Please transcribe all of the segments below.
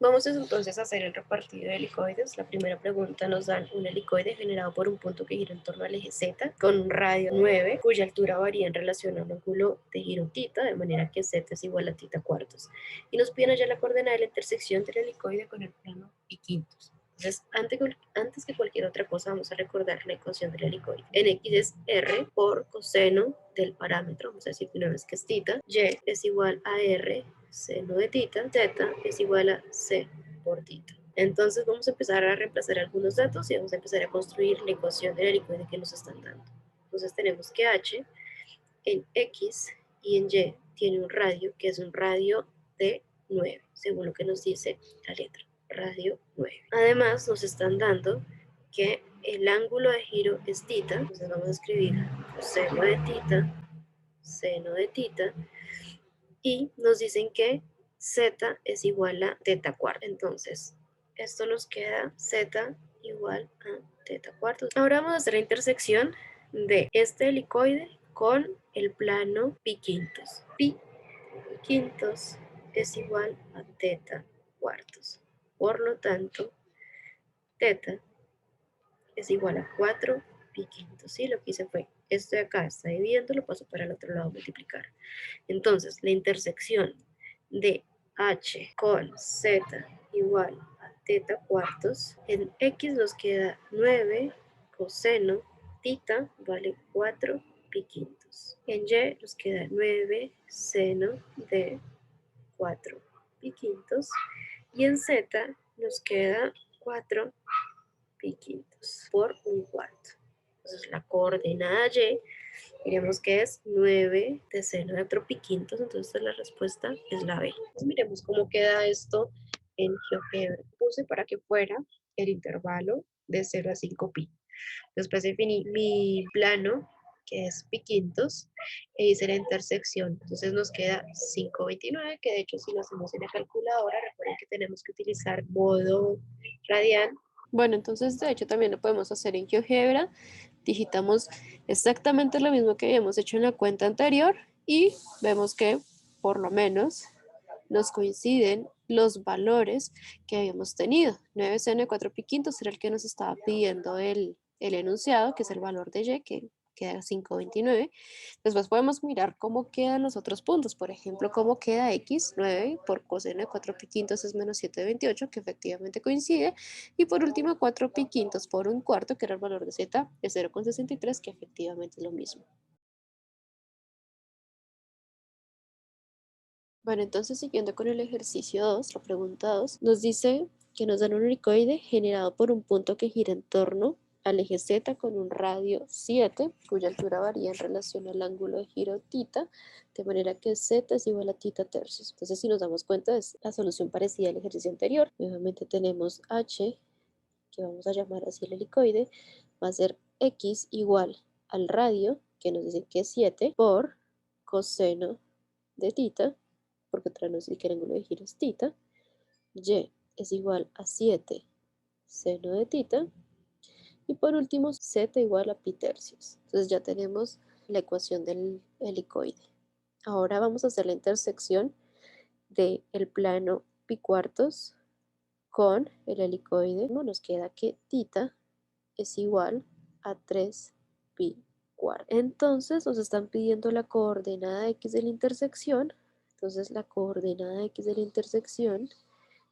Vamos entonces a hacer el repartido de helicoides. La primera pregunta nos dan un helicoide generado por un punto que gira en torno al eje Z con un radio 9, cuya altura varía en relación a un ángulo de giro θ, de manera que Z es igual a θ cuartos. Y nos piden allá la coordenada de la intersección del helicoide con el plano pi quintos. Entonces, antes que cualquier otra cosa, vamos a recordar la ecuación del helicoide. En X es R por coseno del parámetro, vamos a decir que una vez que es θ, Y es igual a R seno de θ, Z es igual a C por θ. Entonces vamos a empezar a reemplazar algunos datos y vamos a empezar a construir la ecuación del helicoide que nos están dando. Entonces tenemos que H en X y en Y tiene un radio que es un radio de 9, según lo que nos dice la letra, radio 9. Además nos están dando que el ángulo de giro es θ, entonces vamos a escribir coseno de θ, seno de θ, y nos dicen que z es igual a θ cuarto. Entonces, esto nos queda z igual a θ cuartos. Ahora vamos a hacer la intersección de este helicoide con el plano pi quintos. Pi quintos es igual a θ cuartos. Por lo tanto, θ es igual a 4 pi quintos. ¿Sí? Lo que hice fue, esto de acá está dividiendo, lo paso para el otro lado a multiplicar. Entonces, la intersección de h con z igual a θ cuartos, en x nos queda 9 coseno θ vale 4 pi quintos. En y nos queda 9 seno de 4 pi quintos. Y en z nos queda 4 pi quintos por un cuarto. Entonces, la coordenada y miremos que es 9 de seno de 4 pi quintos, entonces la respuesta es la B. Entonces, miremos cómo queda esto en GeoGebra. Puse para que fuera el intervalo de 0 a 5 pi. Después definí mi plano, que es pi quintos, e hice la intersección. Entonces nos queda 5,29, que de hecho si lo hacemos en la calculadora, recuerden que tenemos que utilizar modo radial. Bueno, entonces de hecho también lo podemos hacer en GeoGebra. Digitamos exactamente lo mismo que habíamos hecho en la cuenta anterior y vemos que por lo menos nos coinciden los valores que habíamos tenido. 9 seno de 4 pi quintos era el que nos estaba pidiendo el enunciado, que es el valor de y, que queda 5,29. Después podemos mirar cómo quedan los otros puntos. Por ejemplo, cómo queda x, 9 por coseno de 4 pi quintos es menos 7,28, que efectivamente coincide. Y por último, 4 pi quintos por un cuarto, que era el valor de z, es 0,63, que efectivamente es lo mismo. Bueno, entonces siguiendo con el ejercicio 2, la pregunta 2, nos dice que nos dan un helicoide generado por un punto que gira en torno al eje Z con un radio 7, cuya altura varía en relación al ángulo de giro θ, de manera que Z es igual a θ tercios. Entonces, si nos damos cuenta, es la solución parecida al ejercicio anterior. Nuevamente tenemos H, que vamos a llamar así el helicoide, va a ser X igual al radio, que nos dice que es 7, por coseno de θ, porque otra nos dice que el ángulo de giro es θ, y es igual a 7 seno de θ, y por último z igual a pi tercios. Entonces ya tenemos la ecuación del helicoide. Ahora vamos a hacer la intersección del plano pi cuartos con el helicoide. Nos queda que θ es igual a 3 pi cuartos. Entonces nos están pidiendo la coordenada x de la intersección. Entonces la coordenada x de la intersección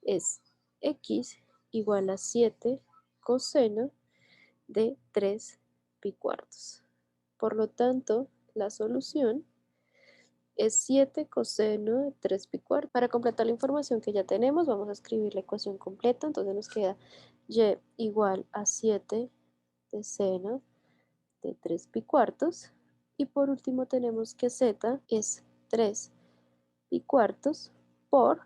es x igual a 7 coseno de 3 pi cuartos. Por lo tanto, la solución es 7 coseno de 3 pi cuartos. Para completar la información que ya tenemos, vamos a escribir la ecuación completa. Entonces nos queda y igual a 7 de seno de 3 pi cuartos. Y por último tenemos que z es 3 pi cuartos por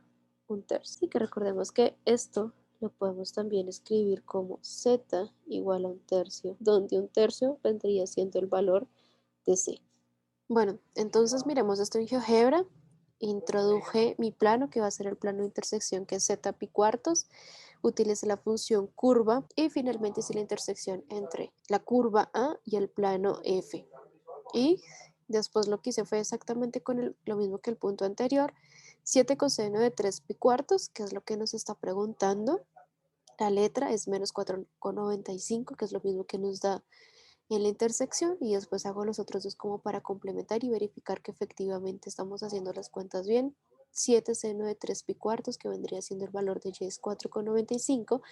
un tercio. Así que recordemos que esto lo podemos también escribir como z igual a un tercio, donde un tercio vendría siendo el valor de c. Bueno, entonces miremos esto en GeoGebra. Introduje mi plano, que va a ser el plano de intersección, que es z pi cuartos. Utilicé la función curva y finalmente hice la intersección entre la curva A y el plano F. Y después lo que hice fue exactamente con lo mismo que el punto anterior. 7 coseno de 3 pi cuartos, que es lo que nos está preguntando. La letra es menos 4,95, que es lo mismo que nos da en la intersección, y después hago los otros dos como para complementar y verificar que efectivamente estamos haciendo las cuentas bien. 7 seno de 3 pi cuartos, que vendría siendo el valor de y es 4,95,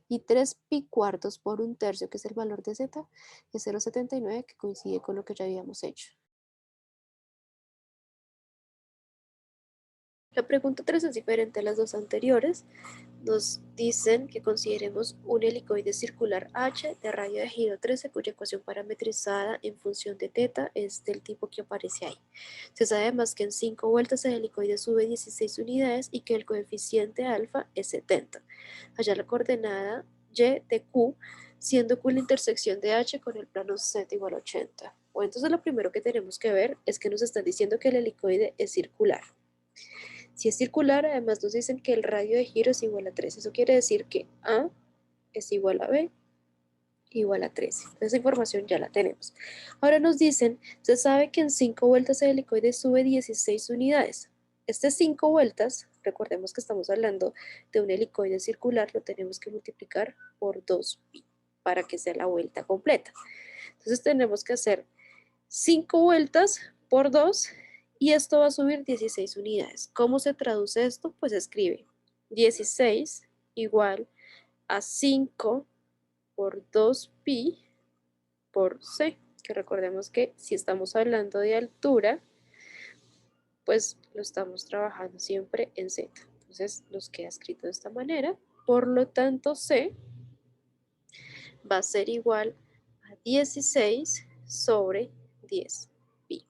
y 3 pi cuartos por un tercio, que es el valor de z, es 0,79, que coincide con lo que ya habíamos hecho. La pregunta 3 es diferente a las dos anteriores. Nos dicen que consideremos un helicoide circular H de radio de giro 13 cuya ecuación parametrizada en función de θ es del tipo que aparece ahí. Se sabe además que en 5 vueltas el helicoide sube 16 unidades y que el coeficiente alfa es 70. Halla la coordenada y de Q, siendo Q la intersección de H con el plano Z igual a 80. Bueno, entonces lo primero que tenemos que ver es que nos están diciendo que el helicoide es circular. Si es circular, además nos dicen que el radio de giro es igual a 3. Eso quiere decir que A es igual a B igual a 13. Esa información ya la tenemos. Ahora nos dicen, se sabe que en 5 vueltas el helicoide sube 16 unidades. Estas 5 vueltas, recordemos que estamos hablando de un helicoide circular, lo tenemos que multiplicar por 2pi para que sea la vuelta completa. Entonces tenemos que hacer 5 vueltas por 2 y esto va a subir 16 unidades. ¿Cómo se traduce esto? Pues escribe 16 igual a 5 por 2pi por c, que recordemos que si estamos hablando de altura, pues lo estamos trabajando siempre en z. Entonces nos queda escrito de esta manera. Por lo tanto, c va a ser igual a 16 sobre 10pi.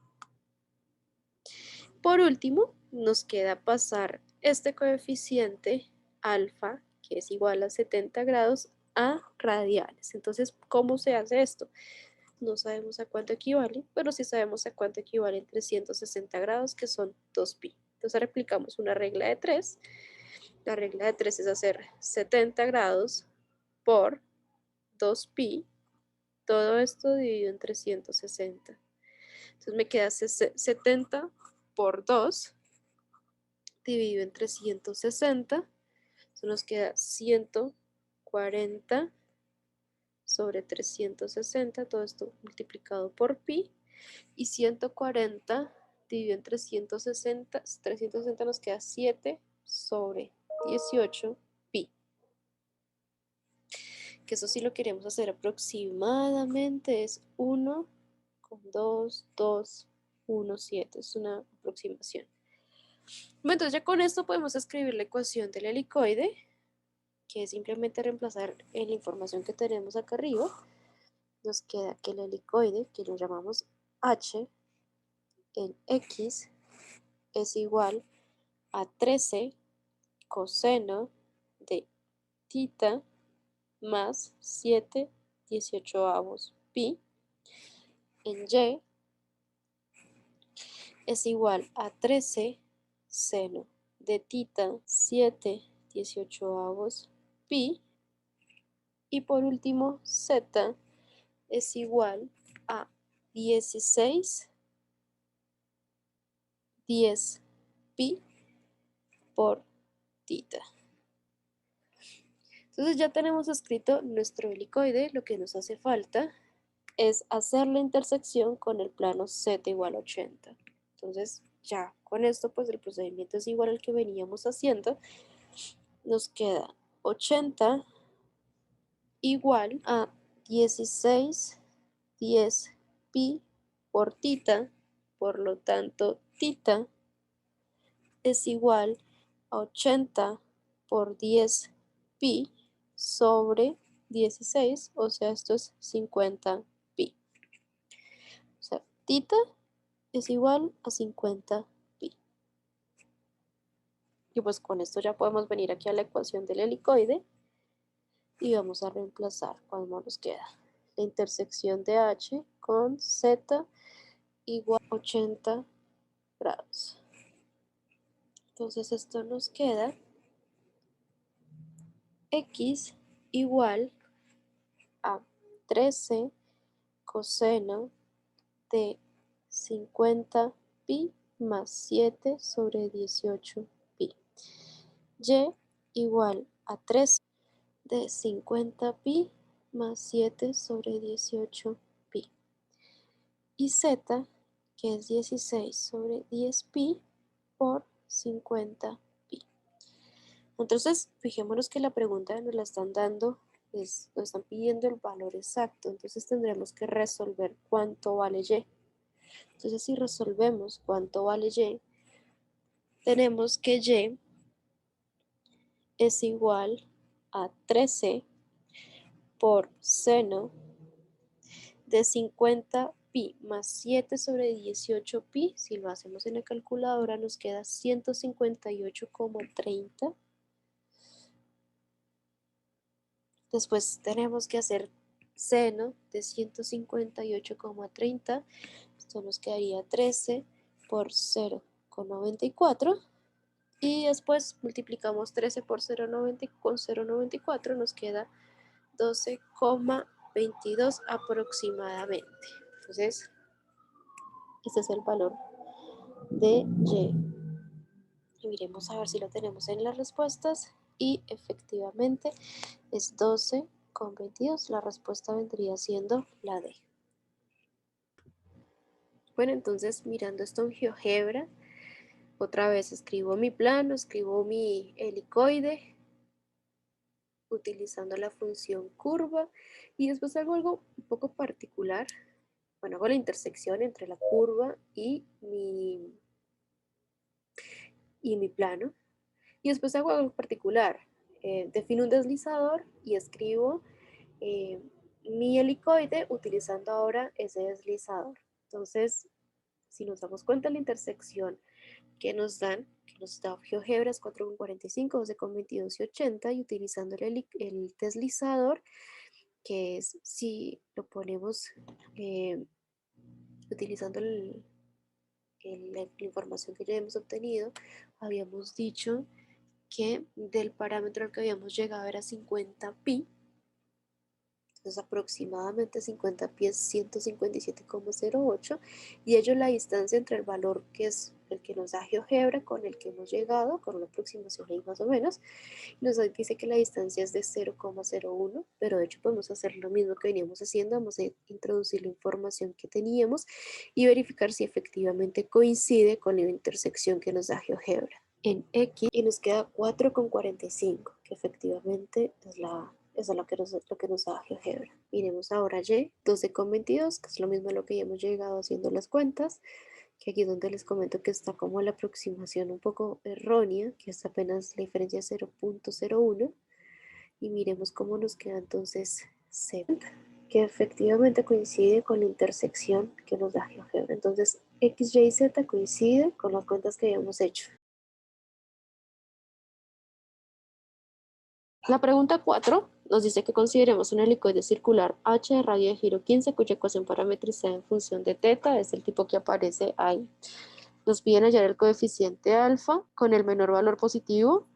Por último, nos queda pasar este coeficiente alfa, que es igual a 70 grados, a radianes. Entonces, ¿cómo se hace esto? No sabemos a cuánto equivale, pero sí sabemos a cuánto equivalen 360 grados, que son 2pi. Entonces replicamos una regla de 3. La regla de 3 es hacer 70 grados por 2pi. Todo esto dividido en 360. Entonces me queda 70 por 2 dividido en 360. Eso nos queda 140 sobre 360. Todo esto multiplicado por pi. Y 140 dividido en 360, 360 nos queda 7 sobre 18 pi. Que eso sí lo queremos hacer aproximadamente es 1,217. Es una aproximación. Bueno, entonces ya con esto podemos escribir la ecuación del helicoide, que es simplemente reemplazar en la información que tenemos acá arriba. Nos queda que el helicoide, que lo llamamos H, en X es igual a 13 coseno de θ más 7/18 pi. En Y es igual a 13 seno de θ 7/18 pi. Y por último, Z es igual a 16 10 pi por θ. Entonces ya tenemos escrito nuestro helicoide. Lo que nos hace falta es hacer la intersección con el plano Z igual a 80. Entonces ya con esto pues el procedimiento es igual al que veníamos haciendo. Nos queda 80 igual a 16 10 pi por θ. Por lo tanto θ es igual a 80 por 10 pi sobre 16, o sea, esto es 50 pi. O sea, θ es igual a 50 pi. Y pues con esto ya podemos venir aquí a la ecuación del helicoide y vamos a reemplazar cuando nos queda la intersección de H con Z igual a 80 grados. Entonces esto nos queda X igual a 13 coseno de 50 pi más 7 sobre 18 Y igual a 3 de 50pi más 7 sobre 18pi. Y z, que es 16 sobre 10pi por 50pi. Entonces, fijémonos que la pregunta nos la están dando, nos están pidiendo el valor exacto. Entonces tendremos que resolver cuánto vale y. Entonces, si resolvemos cuánto vale y, tenemos que y es igual a 13 por seno de 50pi más 7 sobre 18pi. Si lo hacemos en la calculadora nos queda 158,30. Después tenemos que hacer seno de 158,30. Esto nos quedaría 13 por 0,94. Y después multiplicamos 13 por 0,94, nos queda 12,22 aproximadamente. Entonces, este es el valor de y. Y miremos a ver si lo tenemos en las respuestas. Y efectivamente es 12,22. La respuesta vendría siendo la D. Bueno, entonces mirando esto en GeoGebra, otra vez escribo mi plano, escribo mi helicoide, utilizando la función curva, y después hago algo un poco particular. Bueno, hago la intersección entre la curva y mi plano, y después hago algo particular. Defino un deslizador y escribo mi helicoide utilizando ahora ese deslizador. Entonces, si nos damos cuenta de la intersección que nos da GeoGebra es 4,45, 12,22 y 80, y utilizando el deslizador, que es, si lo ponemos utilizando la información que ya hemos obtenido, habíamos dicho que del parámetro al que habíamos llegado era 50pi. Entonces aproximadamente 50pi es 157,08, y ello la distancia entre el valor que es el que nos da GeoGebra con el que hemos llegado, con una aproximación ahí más o menos, nos dice que la distancia es de 0,01, pero de hecho podemos hacer lo mismo que veníamos haciendo. Vamos a introducir la información que teníamos y verificar si efectivamente coincide con la intersección que nos da GeoGebra en X, y nos queda 4,45, que efectivamente es lo que nos da GeoGebra. Miremos ahora Y, 12,22, que es lo mismo a lo que ya hemos llegado haciendo las cuentas, que aquí es donde les comento que está como la aproximación un poco errónea, que es apenas la diferencia de 0,01, y miremos cómo nos queda entonces Z, que efectivamente coincide con la intersección que nos da GeoGebra. Entonces X, Y y Z coincide con las cuentas que habíamos hecho. La pregunta 4 nos dice que consideremos un helicoide circular H de radio de giro 15 cuya ecuación parametrizada en función de θ es el tipo que aparece ahí. Nos piden hallar el coeficiente alfa con el menor valor positivo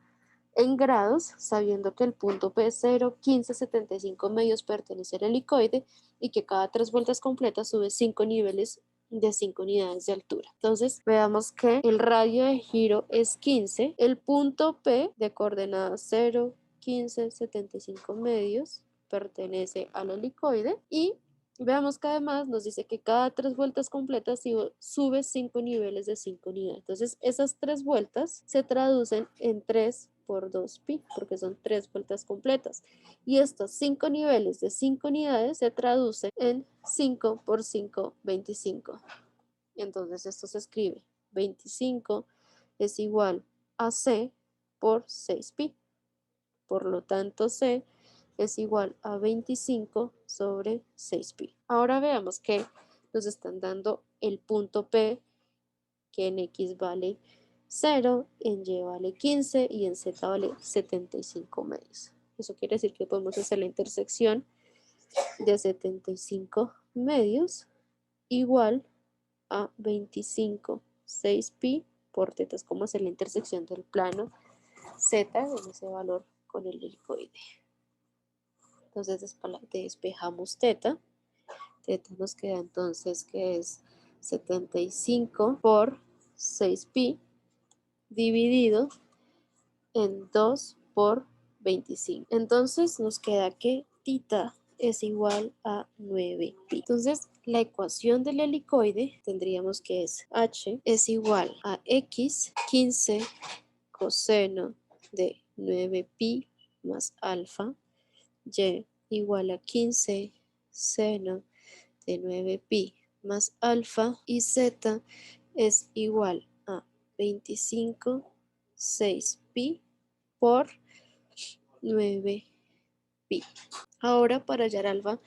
en grados, sabiendo que el punto P0, 15, 75 medios pertenece al helicoide y que cada 3 vueltas completas sube 5 niveles de 5 unidades de altura. Entonces, veamos que el radio de giro es 15, el punto P de coordenadas 0, 15, 75 medios pertenece al helicoide, y veamos que además nos dice que cada 3 vueltas completas sube 5 niveles de 5 unidades. Entonces, esas 3 vueltas se traducen en 3 por 2pi, porque son 3 vueltas completas. Y estos 5 niveles de 5 unidades se traducen en 5 por 5, 25. Entonces, esto se escribe 25 es igual a C por 6pi. Por lo tanto, C es igual a 25 sobre 6pi. Ahora veamos que nos están dando el punto P, que en X vale 0, en Y vale 15 y en Z vale 75 medios. Eso quiere decir que podemos hacer la intersección de 75 medios igual a 25 6pi por θ, es como hacer la intersección del plano Z en ese valor con el helicoide. Entonces despejamos θ. θ nos queda entonces que es 75 por 6pi dividido en 2 por 25. Entonces nos queda que tita es igual a 9pi. Entonces la ecuación del helicoide tendríamos que es h es igual a x 15 coseno de 9pi más alfa, y igual a 15 seno de 9pi más alfa, y z es igual a 25 6pi por 9pi. Ahora para hallar alfa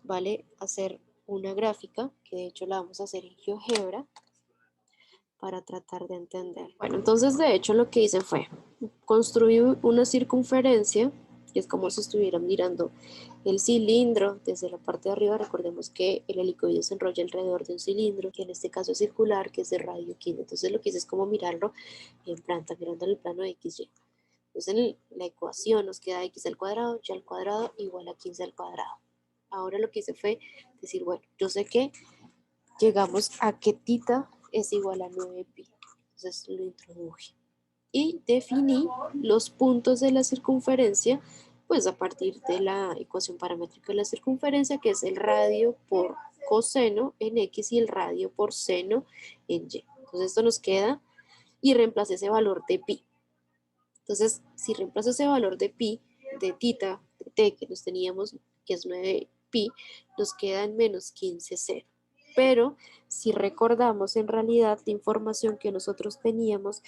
vale hacer una gráfica, que de hecho la vamos a hacer en GeoGebra para tratar de entender. Bueno, entonces de hecho lo que hice fue construir una circunferencia, que es como si estuvieran mirando el cilindro desde la parte de arriba. Recordemos que el helicoide se enrolla alrededor de un cilindro, que en este caso es circular, que es de radio 15. Entonces lo que hice es como mirarlo en planta, mirando en el plano de XY. Entonces en la ecuación nos queda x al cuadrado, y al cuadrado igual a 15 al cuadrado. Ahora lo que hice fue decir, bueno, yo sé que llegamos a que tita es igual a 9pi. Entonces lo introduje. Y definí los puntos de la circunferencia, pues a partir de la ecuación paramétrica de la circunferencia, que es el radio por coseno en x y el radio por seno en y. Entonces esto nos queda, y reemplacé ese valor de pi. Entonces, si reemplazo ese valor de pi, de tita, de t que nos teníamos, que es 9pi, nos queda en menos 15 0. Pero si recordamos, en realidad la información que nosotros teníamos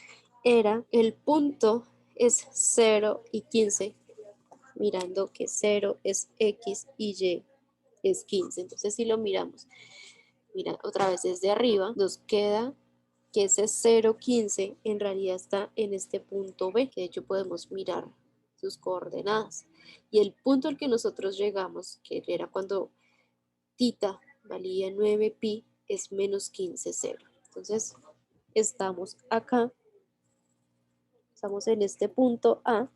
era el punto es 0 y 15, mirando que 0 es x y y es 15. Entonces si lo miramos, mira otra vez desde arriba, nos queda que ese 0,15 en realidad está en este punto B, que de hecho podemos mirar sus coordenadas. Y el punto al que nosotros llegamos, que era cuando tita valía 9pi, es menos 15 0. Entonces estamos acá, estamos en este punto A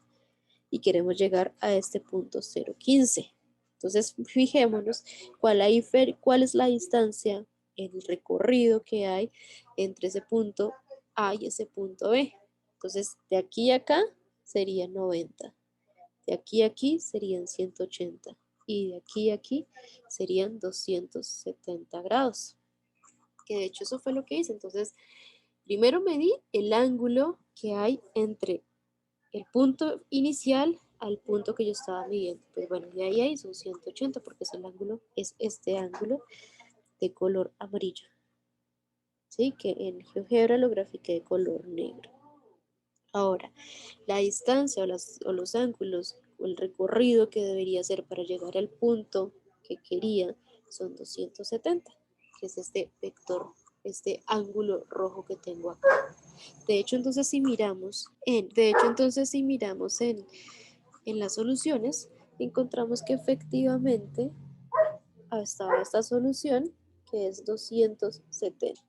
y queremos llegar a este punto 0,15. Entonces fijémonos cuál es la distancia, el recorrido que hay entre ese punto A y ese punto B. Entonces de aquí a acá serían 90, de aquí a aquí serían 180 y de aquí a aquí serían 270 grados. Que de hecho eso fue lo que hice. Entonces primero medí el ángulo que hay entre el punto inicial al punto que yo estaba midiendo. Pues bueno, de ahí son 180 porque es el ángulo, es este ángulo de color amarillo. ¿Sí? Que en GeoGebra lo grafiqué de color negro. Ahora, la distancia o los ángulos o el recorrido que debería hacer para llegar al punto que quería son 270, que es este vector, este ángulo rojo que tengo acá. De hecho, entonces si miramos en las soluciones, encontramos que efectivamente estaba esta solución, que es 270.